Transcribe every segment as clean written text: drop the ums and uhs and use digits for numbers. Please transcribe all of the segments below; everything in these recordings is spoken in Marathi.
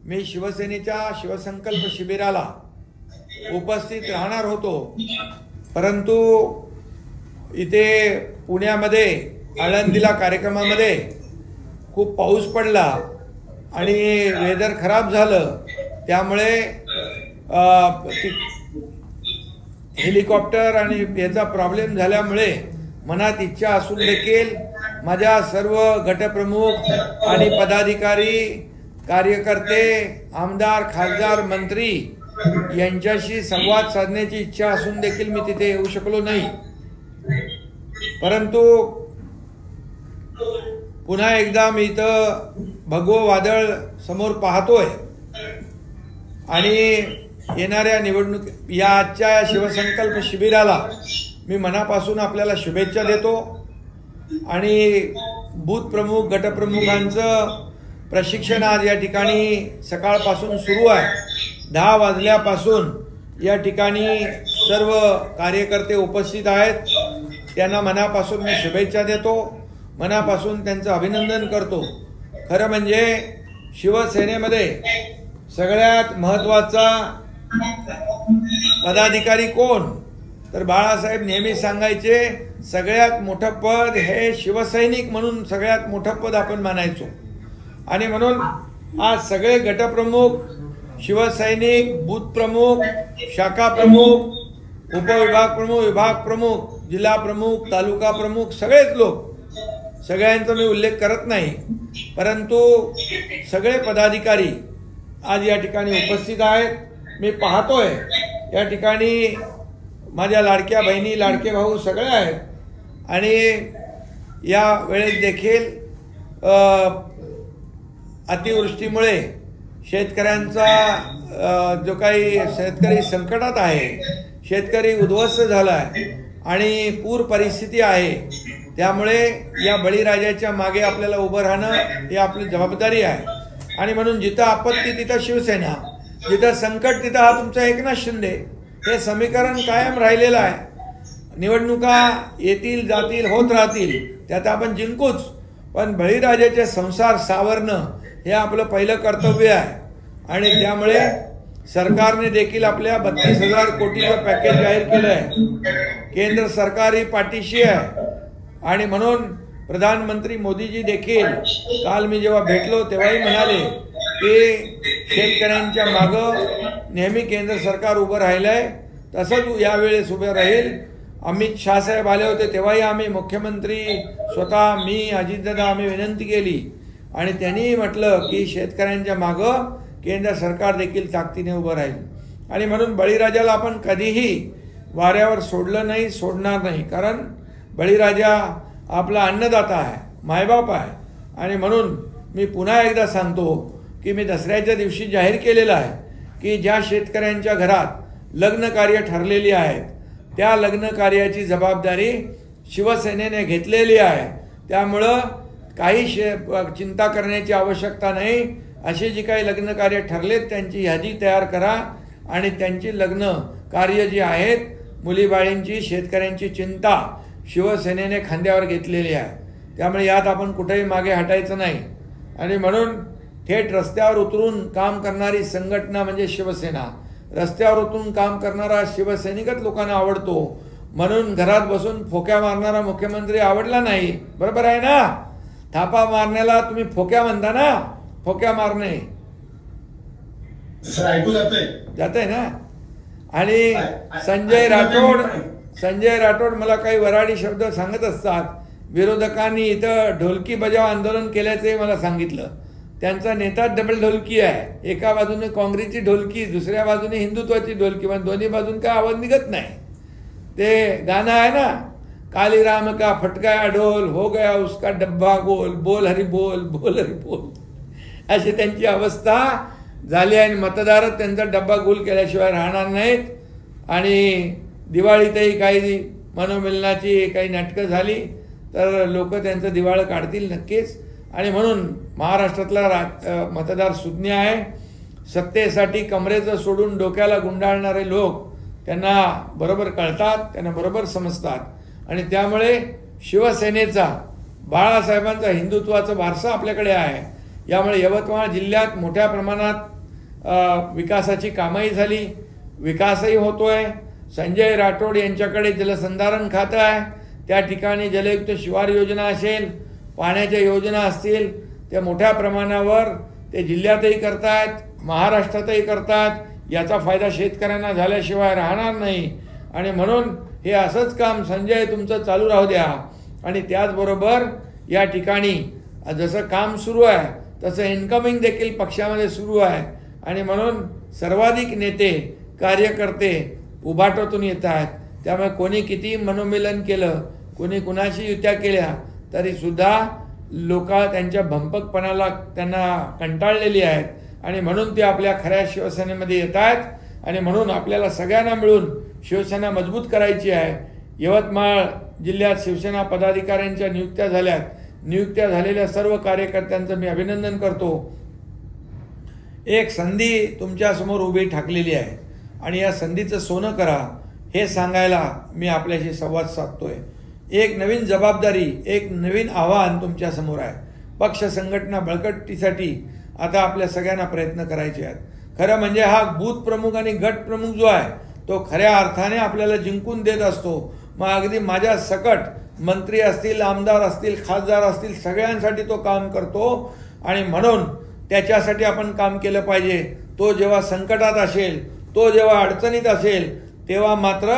मी शिवसेनेच्या शिवसंकल्प शिबिराला उपस्थित राहणार होतो, परंतु इथे पुण्यामध्ये आळंदीला कार्यक्रमामध्ये खूप पाऊस पडला आणि वेदर खराब झालं, त्यामुळे हेलिकॉप्टर आणि याचा प्रॉब्लेम झाल्यामुळे मनात इच्छा असून देखील माझ्या सर्व गटप्रमुख आणि पदाधिकारी, कार्यकर्ते, आमदार, खासदार, मंत्री यांच्याशी संवाद साधण्याची इच्छा असून देखील मी तिथे येऊ शकलो नाही। परंतु पुन्हा एकदा मी इथं भगवं वादळ समोर पाहतोय आणि येणाऱ्या निवडणूक या आजच्या शिवसंकल्प शिबिराला मी मनापासून आपल्याला शुभेच्छा देतो आणि बूथ प्रमुख, गटप्रमुखांचं प्रशिक्षण आज या ठिकाणी सकाळपासून सुरू आहे। 10 वाजल्यापासून या ठिकाणी सर्व कार्यकर्ते उपस्थित आहेत। त्यांना मनापासून मी शुभेच्छा देतो, मनापासून त्यांचं अभिनंदन करतो। खरं म्हणजे शिवसेनेमध्ये सगळ्यात महत्त्वाचा पदाधिकारी कोण, तर बाळासाहेब नेहमी सांगायचे सगळ्यात मोठं पद हे शिवसैनिक म्हणून सगळ्यात मोठं पद आपण मानायचो। आणि म्हणून आज सगळे गटप्रमुख, शिवसैनिक, बूथ प्रमुख, शाखा प्रमुख, उपविभाग प्रमुख, विभाग प्रमुख, जिल्हा प्रमुख, तालुका प्रमुख, सगळेच लोक, सगळ्यांचा मी उल्लेख करत नाही, परंतु सगळे पदाधिकारी आज या ठिकाणी उपस्थित आहेत। मी पाहतोय या ठिकाणी माझ्या लाडक्या बहिणी, लाडके भाऊ सगळे आहेत आणि या वेळेत देखील अतिवृष्टीमुळे शेतकऱ्यांचा जो काही शेतकरी संकटात आहे, शेतकरी उद्ध्वस्त झाला आहे आणि पूर परिस्थिती आहे, त्यामुळे या बळीराजाच्या मागे आपल्याला उभं राहणं ही आपली जबाबदारी आहे। आणि म्हणून जिथं आपत्ती तिथं शिवसेना, जिथं संकट तिथं हा तुमचा एकनाथ शिंदे, हे समीकरण कायम राहिलेलं आहे। निवडणुका येतील जातील होत राहतील, त्यात आपण जिंकूच, पण बळीराजाचे संसार सावरणं हे आपलं पहिलं कर्तव्य आहे। आणि त्यामुळे सरकारने देखील आपल्या 32,000 कोटीचं पॅकेज जाहीर केलं आहे। केंद्र सरकारही पाठीशी आहे आणि म्हणून प्रधानमंत्री मोदीजी देखील काल मी जेव्हा भेटलो तेव्हाही म्हणाले की शेतकऱ्यांच्या मागं नेहमी केंद्र सरकार उभं राहिलंय, तसंच यावेळेस उभं राहील। अमित शाह साहेब आले होते तेव्हाही आम्ही मुख्यमंत्री स्वतः, मी, अजितदादा आम्ही विनंती केली आणि त्यांनी म्हटलं की शेतकऱ्यांच्या मागं केंद्र सरकार देखील ताकदीने उभं राहील। आणि म्हणून बळीराजाला आपण कधीही वाऱ्यावर सोडलं नाही, सोडणार नाही, कारण बळीराजा आपला अन्नदाता आहे, मायबाप आहे। आणि म्हणून मी पुन्हा एकदा सांगतो की मी दसऱ्याच्या दिवशी जाहीर केलेलं आहे की ज्या शेतकऱ्यांच्या घरात लग्न कार्य ठरलेली आहेत त्या लग्न कार्याची जबाबदारी शिवसेनेने घेतलेली आहे। त्यामुळं काही चिंता करण्याची आवश्यकता नाही। अशी जी काही लग्न कार्य ठरलेत त्यांची यादी तयार करा आणि त्यांची लग्न कार्य जी आहेत, मुलीबाळींची, शेतकऱ्यांची चिंता शिवसेनेने खांद्यावर घेतलेली आहे। त्यामुळे यात आपण कुठेही मागे हटायचं नाही। आणि म्हणून थेट रस्त्यावर उतरून काम करणारी संघटना म्हणजे शिवसेना, रस्त्यावर उतरून काम करणारा शिवसैनिकच लोकांना आवडतो। म्हणून घरात बसून फोक्या मारणारा मुख्यमंत्री आवडला नाही, बरोबर आहे ना? थापा मारण्याला तुम्ही फोक्या म्हणता ना, फोक्या मारणे जाते ना। आणि संजय राठोड मला काही वराडी शब्द सांगत असतात। विरोधकांनी इथं ढोलकी बजाव आंदोलन केल्याचे मला सांगितलं। त्यांचा नेता डबल ढोलकी आहे, एका बाजूने काँग्रेसची ढोलकी, दुसऱ्या बाजूने हिंदुत्वाची ढोलकी, पण दोन्ही बाजून काय आवाज निघत नाही। ते गाणं आहे ना, काली राम का फटकाया ढोल, हो गया उसका डब्बा गोल, बोल हरी बोल, बोल हरी बोल, अशी त्यांची अवस्था झाली आहे। मतदारच त्यांचा डब्बा गोल केल्याशिवाय राहणार नाहीत। आणि दिवाळीतही काही मनोमिलनाची काही नाटकं झाली तर लोक त्यांचं दिवाळं काढतील नक्कीच। आणि म्हणून महाराष्ट्रातला मतदार सुज्ञ आहे। सत्तेसाठी कमरेचं सोडून डोक्याला गुंडाळणारे लोक त्यांना बरोबर कळतात, त्यांना बरोबर समजतात। आणि त्यामुळे शिवसेनेचा, बाळासाहेबांचा हिंदुत्वाचा वारसा आपल्याकडे आहे। यामुळे यवतमाळ जिल्ह्यात मोठ्या प्रमाणात विकासाची कामंही झाली, विकासही होतोय। संजय राठोड यांच्याकडे जलसंधारण खातं आहे, त्या ठिकाणी जलयुक्त शिवार योजना असेल, पाण्याच्या योजना असतील, त्या मोठ्या प्रमाणावर ते जिल्ह्यातही करतायत, महाराष्ट्रातही करतात। याचा फायदा शेतकऱ्यांना झाल्याशिवाय राहणार नाही आणि म्हणून हे असंच काम संजय तुमचं चालू राहू द्या। आणि त्याचबरोबर या ठिकाणी जसं काम सुरू आहे तसं इन्कमिंग देखील पक्षामध्ये सुरू आहे आणि म्हणून सर्वाधिक नेते कार्यकर्ते उभाटातून येत आहेत। त्यामुळे कोणी किती मनोमिलन केलं, कोणी कुणाशी युत्या केल्या तरीसुद्धा लोक त्यांच्या भंपकपणाला त्यांना कंटाळलेली आहेत आणि म्हणून ते आपल्या खऱ्या शिवसेनेमध्ये येत आहेत आणि म्हणून आपल्याला सगळ्यांना मिळून शिवसेना मजबूत करायची आहे। यवतमाळ जिल्ह्यात शिवसेना पदाधिकाऱ्यांच्या नियुक्त्या झाल्यात, नियुक्त्या झालेल्या सर्व कार्यकर्त्यांचं मी अभिनंदन करतो। एक संधी तुमच्यासमोर उभी ठाकलेली आहे आणि या संधीचं सोनं करा हे सांगायला मी आपल्याशी संवाद साधतोय। एक नवीन जबाबदारी, एक नवीन आव्हान तुमच्यासमोर आहे। पक्ष संघटना बळकटीसाठी आता आपल्या सगळ्यांना प्रयत्न करायचे आहेत। खरं म्हणजे हा बूथ प्रमुख आणि गट प्रमुख जो आहे तो खऱ्या अर्थाने आपल्याला जिंकून देत असतो। मग अगदी माझ्या सकट मंत्री असतील, आमदार असतील, खासदार असतील, सगळ्यांसाठी तो काम करतो आणि म्हणून त्याच्यासाठी आपण काम केलं पाहिजे। तो जेव्हा संकटात असेल, तो जेव्हा अडचणीत असेल तेव्हा मात्र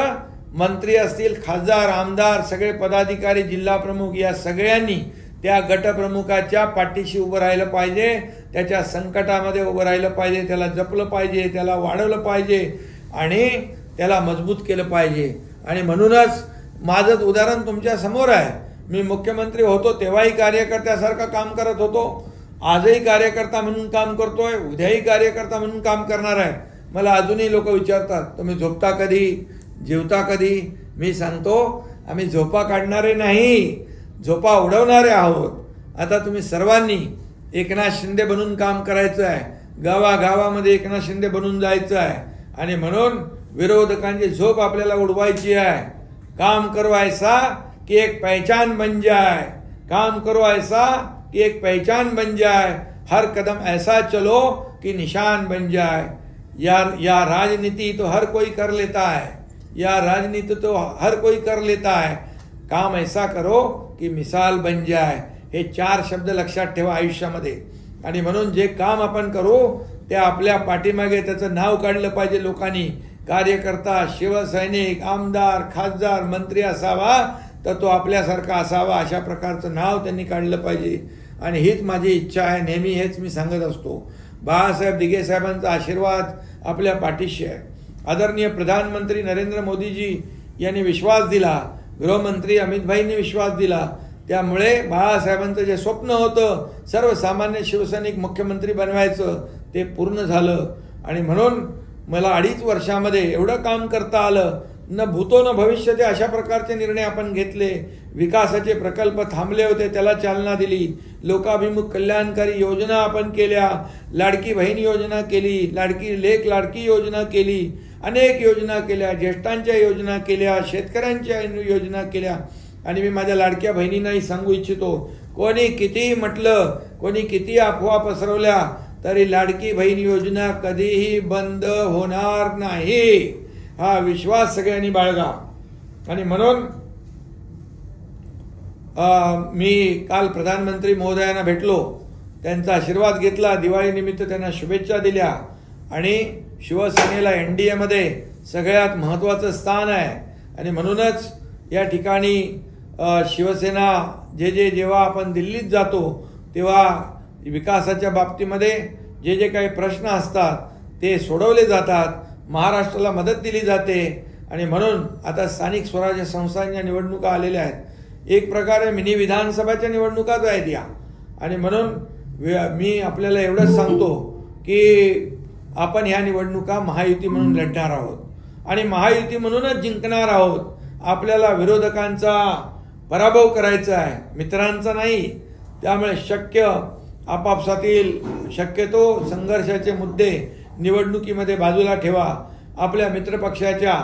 मंत्री असतील, खासदार, आमदार, सगळे पदाधिकारी, जिल्हा प्रमुख या सगळ्यांनी त्या गटप्रमुखाच्या पाठीशी उभं राहिलं पाहिजे, त्याच्या संकटामध्ये उभं राहिलं पाहिजे, त्याला जपलं पाहिजे, त्याला वाढवलं पाहिजे आणि त्याला मजबूत केलं पाहिजे। आणि म्हणूनच माझं उदाहरण तुमच्या समोर आहे। मी मुख्यमंत्री होतो तेव्हाही कार्यकर्त्यासारखं काम करत होतो, आजही कार्यकर्ता म्हणून काम करतोय, उद्याही कार्यकर्ता म्हणून काम करणार आहे। मला अजूनही लोक विचारतात तुम्ही झोपता कधी, जेवता कधी? मी सांगतो आम्ही झोपा काढणारे नाही, झोपा उडवणारे आहोत। आता तुम्ही सर्वांनी एकनाथ शिंदे बनून काम करायचं आहे, गावागावामध्ये एकनाथ शिंदे बनून जायचं आहे आणि म्हणून विरोधकांची झोप आपल्याला उडवायची आहे। काम करो ऐसा कि एक पहचान बन जाए, काम करो ऐसा कि एक पहचान बन जाए, हर कदम ऐसा चलो कि निशान बन जाए। या राजनीति तो हर कोई कर लेता है, या राजनीति तो हर कोई कर लेता है, काम ऐसा करो कि मिसाल बन जाए। हे 4 शब्द लक्षात ठेवा आयुष्यामध्ये। आणि म्हणून जे काम आपण करू ते आपल्या पाठीमागे त्याचं नाव काढलं पाहिजे लोकांनी। कार्यकर्ता, शिवसैनिक, आमदार, खासदार, मंत्री असावा तर तो आपल्यासारखा असावा, अशा प्रकारचं नाव त्यांनी काढलं पाहिजे। आणि हीच माझी इच्छा आहे, नेहमी हेच मी सांगत असतो। बाळासाहेब दिघे साहेबांचा आशीर्वाद आपल्या पाठीशी आहे। आदरणीय प्रधानमंत्री नरेंद्र मोदीजी यांनी विश्वास दिला, गृहमंत्री अमित भाईंनी विश्वास दिला, त्यामुळे बाळासाहेबांचं जे स्वप्न होतं सर्वसामान्य शिवसैनिक मुख्यमंत्री बनवायचं ते पूर्ण झालं। आणि म्हणून मला 2.5 वर्षामध्ये एवढं काम करता आलं, न भूतो न भविष्यते अशा प्रकारचे निर्णय आपण घेतले। विकासाचे प्रकल्प थांबले होते त्याला चालना दिली, लोकाभिमुख कल्याणकारी योजना आपण केल्या, लाडकी बहीण योजना केली, लाडकी लेक लाडकी योजना केली, अनेक योजना केल्या, ज्येष्ठांच्या योजना केल्या, शेतकऱ्यांच्या योजना केल्या। आणि मी माझ्या लाडक्या बहिणींनाही सांगू इच्छितो, कोणी कितीही म्हटलं, कोणी किती अफवा पसरवल्या तरी लाडकी बहीण योजना कधीही बंद होणार नाही, हा विश्वास सगळ्यांनी बाळगा। आणि म्हणून मी काल प्रधानमंत्री महोदयांना भेटलो, त्यांचा आशीर्वाद घेतला, दिवाळीनिमित्त त्यांना शुभेच्छा दिल्या आणि शिवसेनेला NDA मध्ये सगळ्यात महत्त्वाचं स्थान आहे। आणि म्हणूनच या ठिकाणी शिवसेना जेव्हा आपण दिल्लीत जातो तेव्हा विकासाच्या बाबतीमध्ये जे काही प्रश्न असतात ते सोडवले जातात, महाराष्ट्राला मदत दिली जाते। आणि म्हणून आता स्थानिक स्वराज्य संस्थांच्या निवडणुका आलेल्या आहेत, एक प्रकारे मिनी विधानसभाच्या निवडणुकाच आहेत या। आणि म्हणून मी आपल्याला एवढंच सांगतो की आपण ह्या निवडणुका महायुती म्हणून लढणार आहोत आणि महायुती म्हणूनच जिंकणार आहोत। आपल्याला विरोधकांचा पराभव करायचा आहे, मित्रांचा नाही। त्यामुळे आपापसातील शक्यतो संघर्षाचे मुद्दे निवडणुकीमध्ये बाजूला ठेवा। आपल्या मित्रपक्षाच्या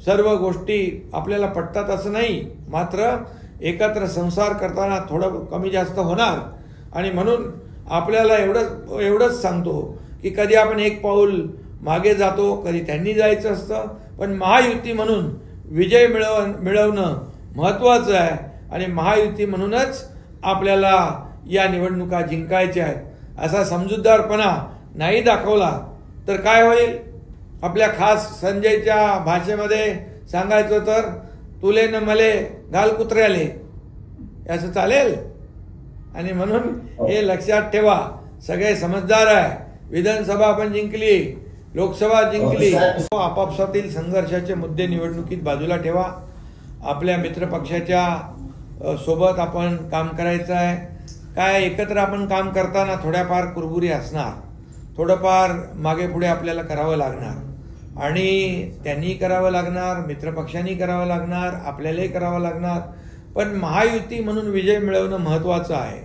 सर्व गोष्टी आपल्याला पटतात असं नाही, मात्र एकत्र संसार करताना थोडं कमी जास्त होणार। आणि म्हणून आपल्याला एवढंच सांगतो की कधी आपण एक पाऊल मागे जातो, कधी त्यांनी जायचं असतं, पण महायुती म्हणून विजय मिळवणं महत्त्वाचं आहे आणि महायुती म्हणूनच आपल्याला या निवडणुका जिंकायच्या आहेत. असा समजूतदारपणा नाही दाखवला तर काय होईल? आपल्या खास संजयच्या भाषेमध्ये सांगायचं तर तुले न मले घाल कुत्र्याले, असं चालेल? आणि म्हणून हे लक्षात ठेवा, सगळे समजदार आहे. विधानसभा आपण जिंकली, लोकसभा जिंकली, आपापसातील संघर्षाचे मुद्दे निवडणुकीत बाजूला ठेवा. आपल्या मित्रपक्षाच्या सोबत आपण काम करायचं आहे. काय एकत्र आपण काम करताना थोड्याफार कुरबुरी असणार, थोडंफार मागे पुढे आपल्याला करावं लागणार आणि त्यांनी करावं लागणार, मित्रपक्षांनी करावं लागणार, आपल्यालाही करावं लागणार. पण महायुती म्हणून विजय मिळवणं महत्त्वाचं आहे.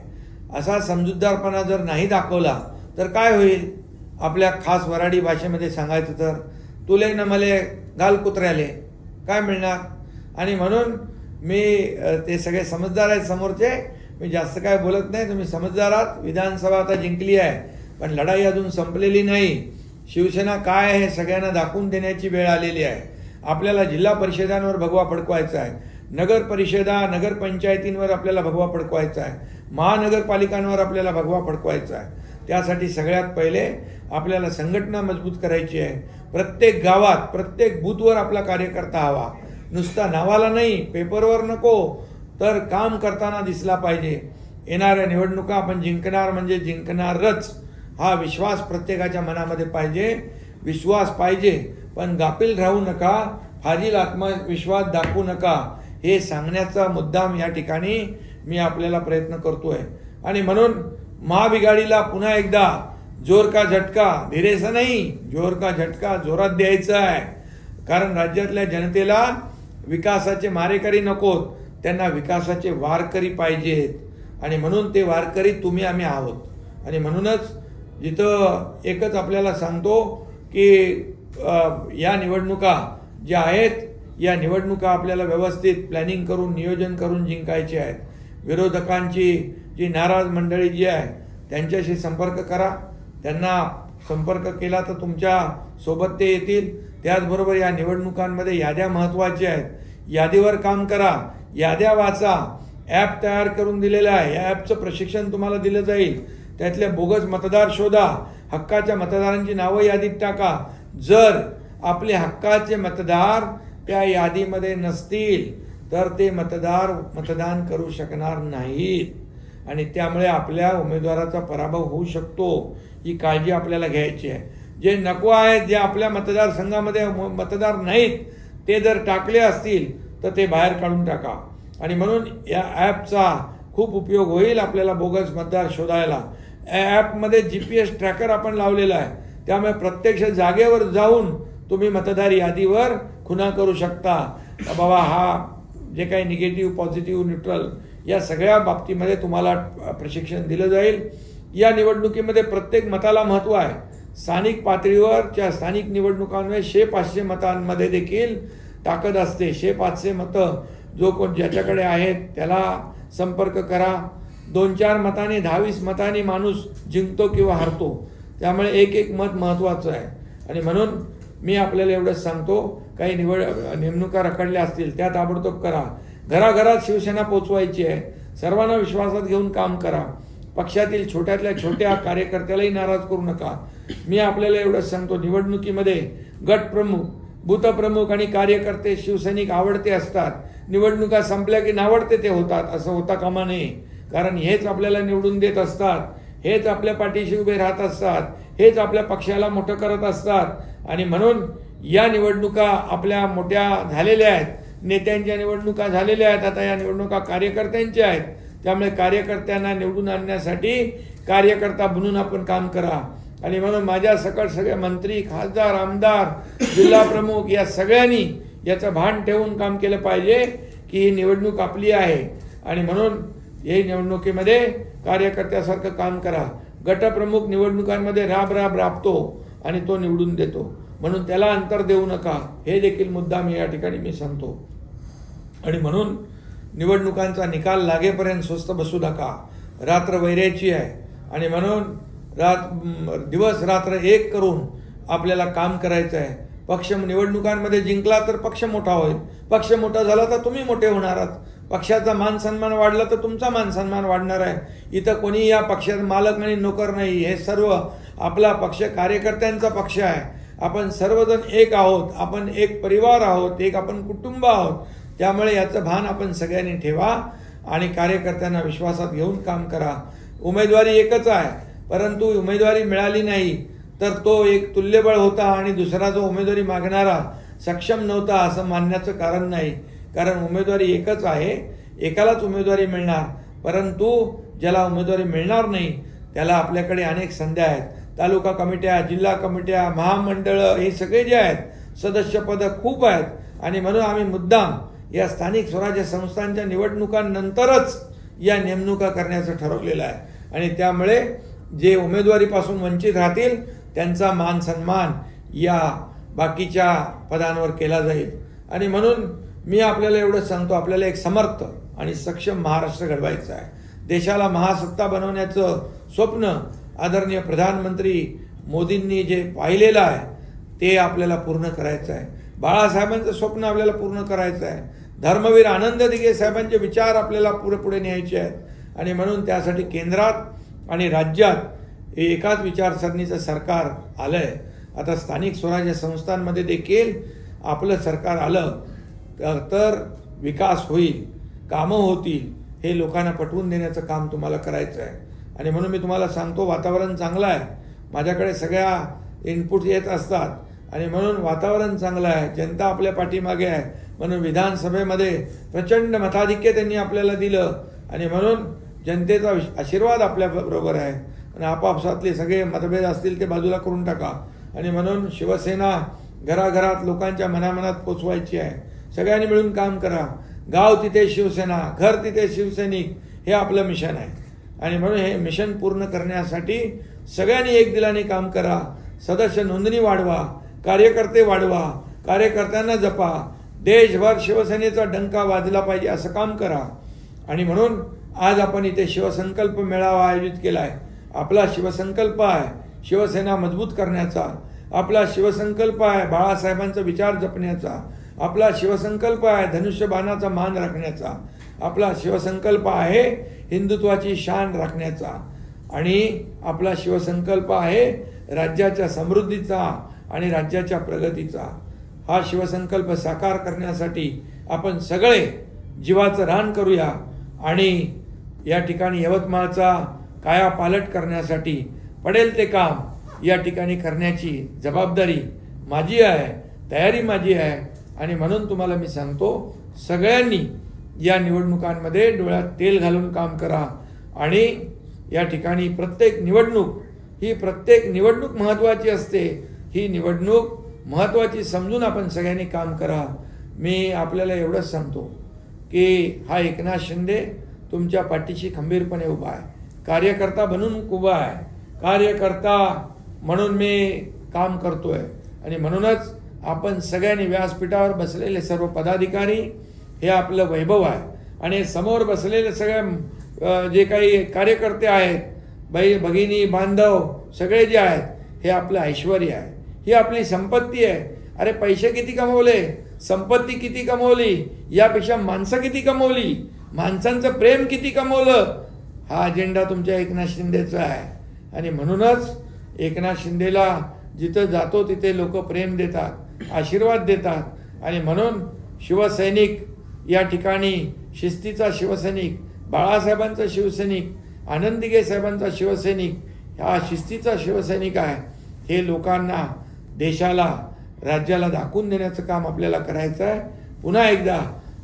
असा समजूतदारपणा जर नाही दाखवला तर काय होईल? आपल्या खास वराडी भाषेमध्ये सांगायचं तर तुले न मले घाल कुत्र्याले, काय मिळणार? आणि म्हणून मी ते सगळे समजदार आहेत समोरचे, मी जास्त काय बोलत नाही. तुम्ही समजदार आहात. विधानसभा आता जिंकली आहे, पण लढाई अजून संपलेली नाही. शिवसेना काय आहे सगळ्यांना दाखवून देण्याची वेळ आलेली आहे. आपल्याला जिल्हा परिषदांवर भगवा फडकवायचा आहे, नगर परिषदा नगरपंचायतींवर आपल्याला भगवा फडकवायचा आहे, महानगरपालिकांवर आपल्याला भगवा फडकवायचा आहे. त्यासाठी सगळ्यात पहिले आपल्याला संघटना मजबूत करायची आहे. प्रत्येक गावात प्रत्येक बूथवर आपला कार्यकर्ता हवा, नुसता नावाला नाही, पेपरवर नको, तर काम करताना दिसला पाहिजे. येणाऱ्या निवडणुका आपण जिंकणार म्हणजे जिंकणारच, हा विश्वास प्रत्येकाच्या मनामध्ये पाहिजे. विश्वास पाहिजे, पण गाफील राहू नका, फाजील आत्मविश्वास दाखवू नका, हे सांगण्याचा मुद्दाम या ठिकाणी मी आपल्याला प्रयत्न करतोय. आणि म्हणून महाबिघाडीला पुन्हा एकदा जोर का झटका, धीरेसा नाही, जोर का झटका जोरात द्यायचा आहे. कारण राज्यातल्या जनतेला विकासाचे मारेकरी नकोत, त्यांना विकासाचे वारकरी पाहिजेत आणि म्हणून ते वारकरी तुम्ही आम्ही आहोत. आणि म्हणूनच जिथं एकच आपल्याला सांगतो की या निवडणुका ज्या आहेत, या निवडणुका आपल्याला व्यवस्थित प्लॅनिंग करून नियोजन करून जिंकायचे आहेत. विरोधकांची जी नाराज मंडळी जी आहे त्यांच्याशी संपर्क करा. त्यांना संपर्क केला तर तुमच्या सोबत ते येतील. त्याचबरोबर या निवडणुकांमध्ये याद्या महत्त्वाच्या आहेत, यादीवर काम करा, याद्या वाचा. ॲप तयार करून दिलेलं आहे, या ॲपचं प्रशिक्षण तुम्हाला दिलं जाईल. त्यातले बोगस मतदार शोधा, हक्काच्या मतदारांची नावं यादीत टाका. जर आपले हक्काचे मतदार त्या यादीमध्ये नसतील तर ते मतदार मतदान करू शकणार नाहीत आणि त्यामुळे आपल्या उमेदवाराचा पराभव होऊ शकतो. ही काळजी आपल्याला घ्यायची आहे. जे नको आहेत, जे आपल्या मतदारसंघामध्ये मतदार नाहीत, ते जर टाकले असतील तर ते बाहेर काढून टाका. आणि म्हणून या ॲपचा खूप उपयोग होईल आपल्याला बोगस मतदार शोधायला. ॲपमध्ये GPS ट्रॅकर आपण लावलेला आहे, त्यामुळे प्रत्यक्ष जागेवर जाऊन तुम्ही मतदार यादीवर खुणा करू शकता. बाबा हा जे काही निगेटिव्ह, पॉझिटिव्ह, न्यूट्रल या सगळ्या बाबतीमध्ये तुम्हाला प्रशिक्षण दिलं जाईल. या निवडणुकीमध्ये प्रत्येक मताला महत्त्व आहे. स्थानिक पातळीवरच्या स्थानिक निवडणुकांमध्ये 100-500 मतांमध्ये देखील ताकद असते. 100-500 मतं जो कोण ज्याच्याकडे आहेत त्याला संपर्क करा. 2-4 मतांनी, 10-20 मतांनी माणूस जिंकतो किंवा हरतो. त्यामुळे एक मत महत्त्वाचं आहे. आणि म्हणून मी आपल्याला एवढंच सांगतो, काही नेमणुका रखडल्या असतील त्या ताबडतोब करा. घराघरात शिवसेना पोचवायची आहे. सर्वांना विश्वासात घेऊन काम करा. पक्षातील छोट्यातल्या छोट्या कार्यकर्त्यालाही नाराज करू नका. मी आपल्याला एवढंच सांगतो, निवडणुकीमध्ये गट प्रमुख, बूथ प्रमुख आणि कार्यकर्ते शिवसैनिक आवडते असतात. निवडणुका संपल्या की नावडते ते होतात, असं होता कामा नये. कारण हेच आपल्याला निवडून देत असतात, हेच आपल्या पाठीशी उभे राहत असतात, हेच आपल्या पक्षाला मोठं करत असतात. आणि म्हणून या निवडणुका आपल्या मोठ्या झालेल्या आहेत, नेत्यांच्या निवडणुका झालेल्या आहेत. आता या निवडणुका कार्यकर्त्यांच्या आहेत. त्यामुळे कार्यकर्त्यांना निवडून आणण्यासाठी कार्यकर्ता बनून आपण काम करा. आणि म्हणून माझ्या सकट सगळे मंत्री, खासदार, आमदार, जिल्हा प्रमुख या सगळ्यांनी याचं भान ठेवून काम केलं पाहिजे की ही निवडणूक आपली आहे. आणि म्हणून या निवडणुकीमध्ये कार्यकर्त्यासारखं काम करा. गटप्रमुख निवडणुकांमध्ये राबतो आणि तो निवडून देतो, म्हणून त्याला अंतर देऊ नका. हे देखील मुद्दा मी या ठिकाणी मी सांगतो. आणि म्हणून निवडणुकांचा निकाल लागेपर्यंत स्वस्थ बसू नका. रात्र वैरायची आहे. आणि म्हणून दिवस रात्र एक करून आपल्याला काम करायचं आहे. पक्ष निवडणुकांमध्ये जिंकला तर पक्ष मोठा होईल, पक्ष मोठा झाला तर तुम्ही मोठे होणार आहात, पक्षाचा मान सन्मान वाढला तर तुमचा मान सन्मान वाढणार आहे. इथं कोणी या पक्षात मालक आणि नोकर नाही, हे सर्व आपला पक्ष कार्यकर्त्यांचा पक्ष आहे. आपण सर्वजण एक आहोत, आपण एक परिवार आहोत, एक आपण कुटुंब आहोत. त्यामुळे याचं भान आपण सगळ्यांनी ठेवा आणि कार्यकर्त्यांना विश्वासात घेऊन काम करा. उमेदवारी एकच आहे, परंतु उमेदवारी मिळाली नाही तर तो एक तुल्यबळ होता आणि दुसरा जो उमेदवारी मागणारा सक्षम नव्हता असं मानण्याचं कारण नाही. कारण उमेदवारी एकच आहे, एकालाच उमेदवारी मिळणार. परंतु ज्याला उमेदवारी मिळणार नाही त्याला आपल्याकडे अनेक संध्या आहेत. तालुका कमिट्या, जिल्हा कमिट्या, महामंडळं हे सगळे जे आहेत सदस्यपदं खूप आहेत. आणि म्हणून आम्ही मुद्दाम या स्थानिक स्वराज्य संस्थांच्या निवडणुकांनंतरच या नेमणुका करण्याचं ठरवलेलं आहे. आणि त्यामुळे जे उमेदवारीपासून वंचित राहतील त्यांचा मान सन्मान या बाकीच्या पदांवर केला जाईल. आणि म्हणून मी आपल्याला एवढं सांगतो, आपल्याला एक समर्थ आणि सक्षम महाराष्ट्र घडवायचा आहे. देशाला महासत्ता बनवण्याचं स्वप्न आदरणीय प्रधानमंत्री मोदींनी जे पाहिलेलं आहे ते आपल्याला पूर्ण करायचं आहे. बाळासाहेबांचं स्वप्न आपल्याला पूर्ण करायचं आहे. धर्मवीर आनंद दिघे साहेबांचे विचार आपल्याला पुढे न्यायचे आहेत. आणि म्हणून त्यासाठी केंद्रात आणि राज्यात एकाच विचारसरणीचं सरकार आलंय. आता स्थानिक स्वराज्य संस्थांमध्ये देखील आपलं सरकार आलं तर विकास होईल, कामं होतील, हे लोकांना पटवून देण्याचं काम तुम्हाला करायचं आहे. आणि म्हणून मी तुम्हाला सांगतो, वातावरण चांगलं आहे. माझ्याकडे सगळ्या इनपुट येत असतात आणि म्हणून वातावरण चांगलं आहे. जनता आपल्या पाठीमागे आहे. म्हणून विधानसभेमध्ये प्रचंड मताधिक्य त्यांनी आपल्याला दिलं आणि म्हणून जनतेचा आशीर्वाद आपल्याबरोबर आहे. आणि आपापसातले सगळे मतभेद असतील ते बाजूला करून टाका. आणि म्हणून शिवसेना घराघरात लोकांच्या मनामनात पोचवायची आहे. सगळ्यांनी मिळून काम करा. गाव तिथे शिवसेना, घर तिथे शिवसैनिक, हे आपलं मिशन आहे. आणि म्हणून हे मिशन पूर्ण करण्यासाठी सगळ्यांनी एक दिलाने काम करा. सदस्य नोंदणी वाढवा, कार्यकर्ते वाढवा, कार्यकर्त्यांना जपा. देशभर शिवसेनेचा डंका वाजला पाहिजे असं काम करा. आणि म्हणून आज आपण इथे शिवसंकल्प मेळावा आयोजित केला आहे. आपला शिवसंकल्प आहे शिवसेना मजबूत करण्याचा. आपला शिवसंकल्प आहे बाळासाहेबांचा विचार जपण्याचा. आपला शिवसंकल्प आहे धनुष्यबाणाचा मान राखण्याचा. आपला शिवसंकल्प आहे हिंदुत्वाची शान राखण्याचा. आणि आपला शिवसंकल्प आहे राज्याच्या समृद्धीचा आणि राज्याच्या प्रगतीचा. हा शिवसंकल्प साकार करण्यासाठी आपण सगळे जीवाचं रान करूया. आणि या ठिकाणी यवतमाळचा कायापालट करण्यासाठी पडेल ते काम या ठिकाणी करण्याची जबाबदारी माझी आहे, तयारी माझी आहे. आणि म्हणून तुम्हाला मी सांगतो, सगळ्यांनी या निवडणुकांमध्ये डोळ्यात तेल घालून काम करा. आणि या ठिकाणी प्रत्येक निवडणूक महत्त्वाची असते. ही निवडणूक महत्त्वाची समजून आपण सगळ्यांनी काम करा. मी आपल्याला एवढंच सांगतो की हा एकनाथ शिंदे तुमच्या पाठीशी खंबीरपणे उभा आहे. कार्यकर्ता बनून उभा आहे. कार्यकर्ता म्हणून मी काम करतोय. आणि म्हणूनच आपण सगळ्यांनी व्यासपीठावर बसलेले सर्व पदाधिकारी हे आपलं वैभव आहे. आणि समोर बसलेले सगळे जे काही कार्यकर्ते आहेत, भगिनी बांधव सगळे जे आहेत, हे आपलं ऐश्वर आहे, ही आपली संपत्ती आहे. अरे पैसे किती कमवले, संपत्ती किती कमवली, यापेक्षा माणसं किती कमवली, माणसांचं प्रेम किती कमवलं, हा अजेंडा तुमच्या एकनाथ शिंदेचा आहे. आणि म्हणूनच एकनाथ शिंदेला जिथं जातो तिथे लोक प्रेम देतात, आशीर्वाद देतात. आणि म्हणून शिवसैनिक या ठिकाणी शिस्तीचा शिवसैनिक, बाळासाहेबांचा शिवसैनिक, आनंद दिघे साहेबांचा शिवसैनिक, हा शिस्तीचा शिवसैनिक आहे. हे लोकांना, देशाला, राज्याला दाखवून देण्याचं काम आपल्याला करायचं आहे. पुन्हा एकदा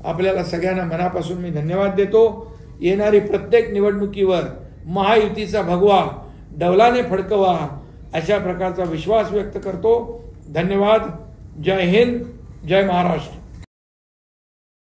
आपल्याला सगळ्यांना मनापासून मी धन्यवाद देतो. येणारी प्रत्येक निवडणुकीवर महायुतीचा भगवा डौलाने फडकवा अशा प्रकारचा विश्वास व्यक्त करतो. धन्यवाद. जय हिंद, जय महाराष्ट्र.